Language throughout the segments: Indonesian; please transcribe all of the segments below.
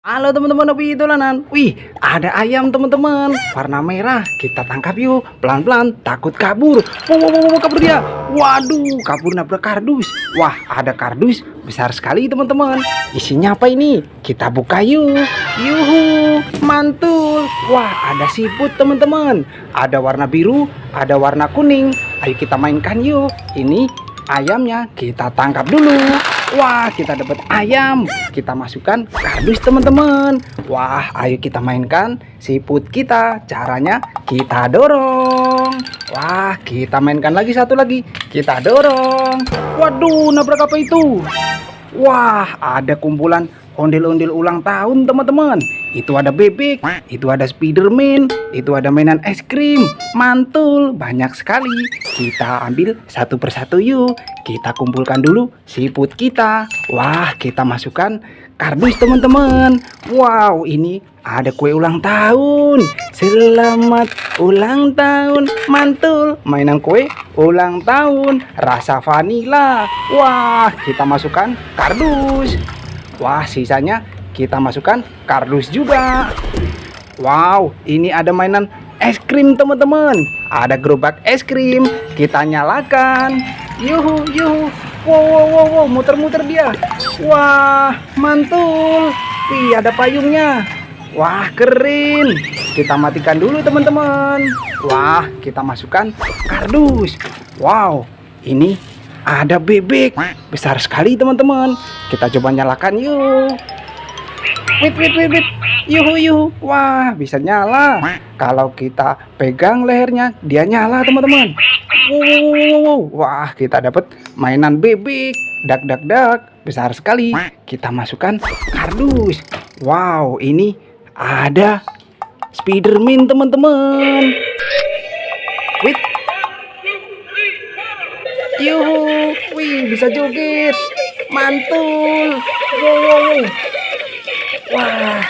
Halo teman-teman hobi dolanan. Wih, ada ayam teman-teman. Warna merah. Kita tangkap yuk. Pelan-pelan, takut kabur. Wow, kabur dia. Waduh, kabur nabrak kardus. Wah, ada kardus besar sekali teman-teman. Isinya apa ini? Kita buka yuk. Yuhu, mantul. Wah, ada siput teman-teman. Ada warna biru, ada warna kuning. Ayo kita mainkan yuk. Ini ayamnya kita tangkap dulu. Wah, kita dapat ayam. Kita masukkan kardus teman-teman. Wah, ayo kita mainkan siput kita. Caranya kita dorong. Wah, kita mainkan lagi satu lagi. Kita dorong. Waduh, nabrak apa itu? Wah, ada kumpulan ondel-ondel ulang tahun teman-teman. Itu ada bebek, itu ada Spiderman, itu ada mainan es krim, mantul, banyak sekali. Kita ambil satu persatu yuk. Kita kumpulkan dulu siput kita. Wah, kita masukkan kardus teman-teman. Wow, ini ada kue ulang tahun. Selamat ulang tahun, mantul. Mainan kue ulang tahun rasa vanila. Wah, kita masukkan kardus. Wah, sisanya kita masukkan kardus juga. Wow, ini ada mainan es krim teman-teman. Ada gerobak es krim. Kita nyalakan. Yuhu, yuhu. Wow, muter-muter dia. Wah, mantul. Wih, ada payungnya. Wah, keren. Kita matikan dulu teman-teman. Wah, kita masukkan kardus. Wow, ini ada bebek besar sekali teman-teman. Kita coba nyalakan yuk. Wait. Yuhu. Wah, bisa nyala. Kalau kita pegang lehernya, dia nyala teman-teman. Wow. Wah, kita dapat mainan bebek. Dak besar sekali. Kita masukkan kardus. Wow, ini ada Spiderman teman-teman. Wait. Yuhu, wih, bisa joget, mantul. Wow. Wah,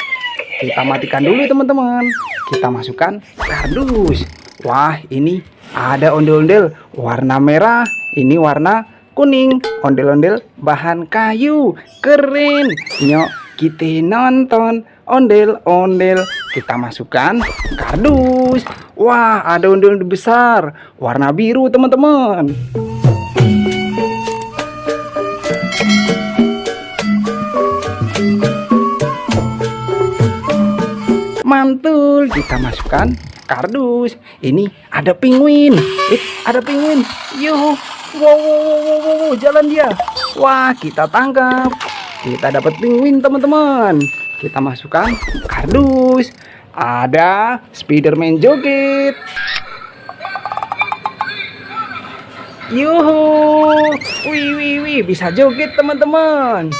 kita matikan dulu teman-teman. Kita masukkan kardus. Wah, ini ada ondel-ondel warna merah, ini warna kuning. Ondel-ondel bahan kayu, keren. Nyok, kita nonton ondel-ondel. Kita masukkan kardus. Wah, ada ondel-ondel besar warna biru teman-teman. Mantul, kita masukkan kardus. Ini ada penguin. Ada penguin. Yuh. Wow, jalan dia. Wah, kita tangkap. Kita dapat penguin teman-teman. Kita masukkan kardus. Ada Spiderman joget. Yuhu. Wih, bisa joget teman-teman.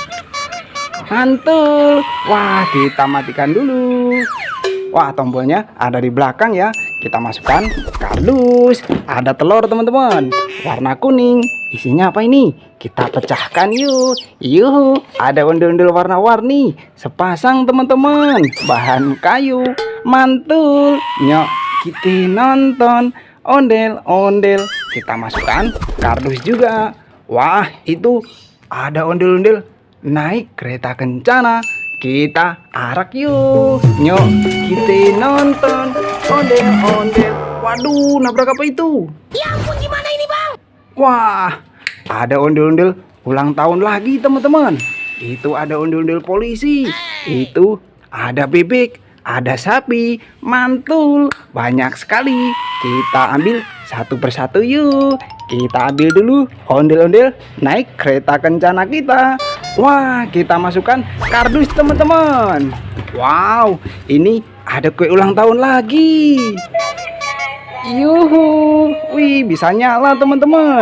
Mantul. Wah, kita matikan dulu. Wah, tombolnya ada di belakang ya. Kita masukkan kardus. Ada telur teman-teman, warna kuning. Isinya apa ini? Kita pecahkan yuk. Yuhu, ada ondel-ondel warna-warni. Sepasang teman-teman, bahan kayu, mantul. Nyok, kita nonton ondel-ondel. Kita masukkan kardus juga. Wah, itu ada ondel-ondel naik kereta kencana. Kita arak yuk. Nyok, kita nonton ondel-ondel. Waduh, nabrak apa itu? Ya ampun, gimana ini bang? Wah, ada ondel-ondel ulang tahun lagi teman-teman. Itu ada ondel-ondel polisi. Itu ada bebek, ada sapi, mantul. Banyak sekali. Kita ambil satu persatu yuk. Kita ambil dulu ondel-ondel naik kereta kencana kita. Wah, kita masukkan kardus teman-teman. Wow, ini ada kue ulang tahun lagi. Yuhu, wih, bisa nyala teman-teman.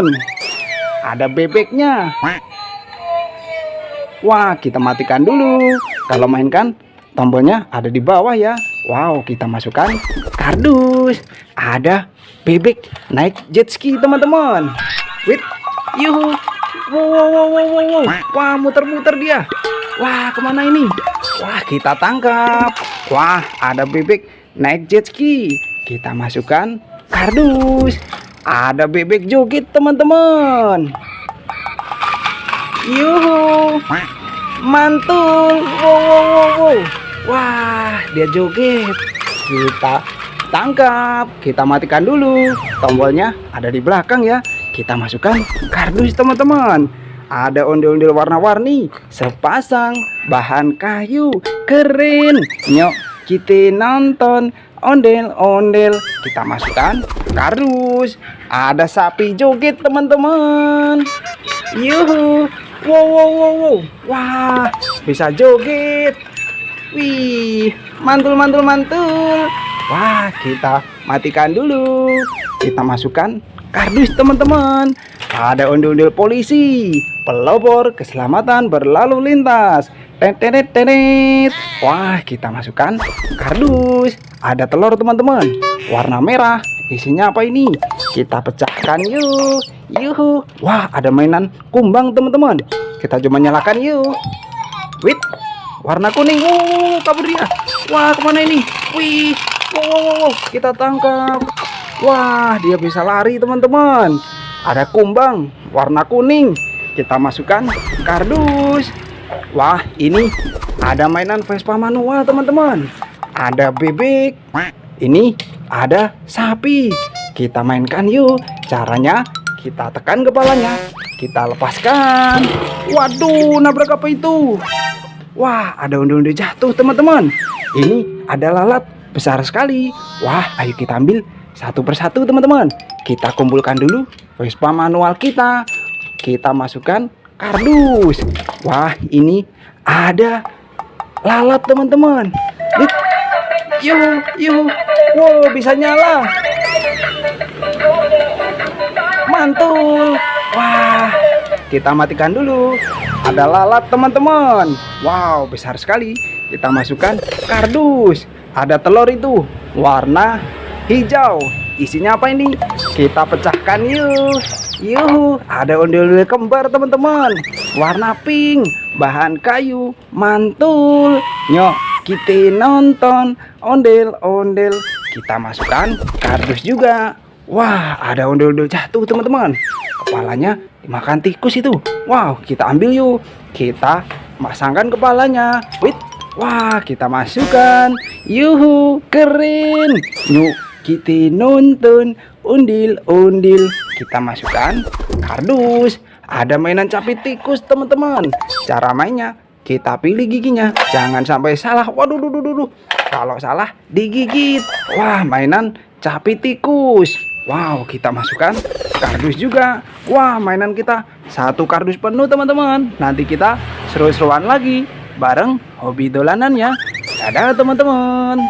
Ada bebeknya. Wah, kita matikan dulu. Kalau mainkan, tombolnya ada di bawah ya. Wow, kita masukkan kardus. Ada bebek naik jet ski teman-teman. Wait, yuhu. Wow. Wah, muter-muter dia. Wah, kemana ini? Wah, kita tangkap. Wah, ada bebek naik jet ski. Kita masukkan kardus. Ada bebek joget teman-teman. Yuhu, mantul. Wow. dia joget. Kita tangkap, kita matikan dulu. Tombolnya ada di belakang ya. Kita masukkan kardus teman-teman. Ada ondel-ondel warna-warni, sepasang bahan kayu, keren. Nyok, kita nonton ondel-ondel. Kita masukkan kardus. Ada sapi joget teman-teman. Yuhu. Wow, wow, wow, wow. Wah, bisa joget. Wih, mantul, mantul, mantul. Wah, kita matikan dulu. Kita masukkan kardus teman-teman. Ada ondel-ondel polisi, pelopor keselamatan berlalu lintas. Tetet tetet. Wah, kita masukkan kardus. Ada telur teman-teman, warna merah. Isinya apa ini? Kita pecahkan yuk. Yuhu. Wah, ada mainan kumbang teman-teman. Kita coba nyalakan yuk. Wait, warna kuning. Wow, kabur dia. Wah, kemana ini? Wih. Wow. Kita tangkap. Wah, dia bisa lari teman-teman. Ada kumbang warna kuning. Kita masukkan kardus. Wah, ini ada mainan Vespa manual teman-teman. Ada bebek. Ini ada sapi. Kita mainkan yuk. Caranya kita tekan kepalanya, kita lepaskan. Waduh, nabrak apa itu? Wah, ada ondel-ondel jatuh teman-teman. Ini ada lalat besar sekali. Wah, ayo kita ambil satu persatu teman-teman. Kita kumpulkan dulu Vespa manual kita. Kita masukkan kardus. Wah, ini ada lalat teman-teman. Yuh. Wow, bisa nyala. Mantul. Wah, kita matikan dulu. Ada lalat teman-teman. Wow, besar sekali. Kita masukkan kardus. Ada telur itu warna hijau. Isinya apa ini? Kita pecahkan yuk. Yuhu, ada ondel-ondel kembar teman-teman. Warna pink, bahan kayu, mantul. Nyok, kita nonton ondel-ondel. Kita masukkan kardus juga. Wah, ada ondel-ondel jatuh teman-teman. Kepalanya dimakan tikus itu. Wow, kita ambil yuk. Kita masangkan kepalanya. Wait. Wah, kita masukkan. Yuhu, keren. Yuk, kita nonton ondel-ondel. Kita masukkan kardus. Ada mainan capit tikus teman-teman. Cara mainnya, kita pilih giginya. Jangan sampai salah. Waduh, kalau salah digigit. Wah, mainan capit tikus. Wow, kita masukkan kardus juga. Wah, mainan kita satu kardus penuh teman-teman. Nanti kita seru-seruan lagi bareng hobi dolanan ya. Dadah teman-teman.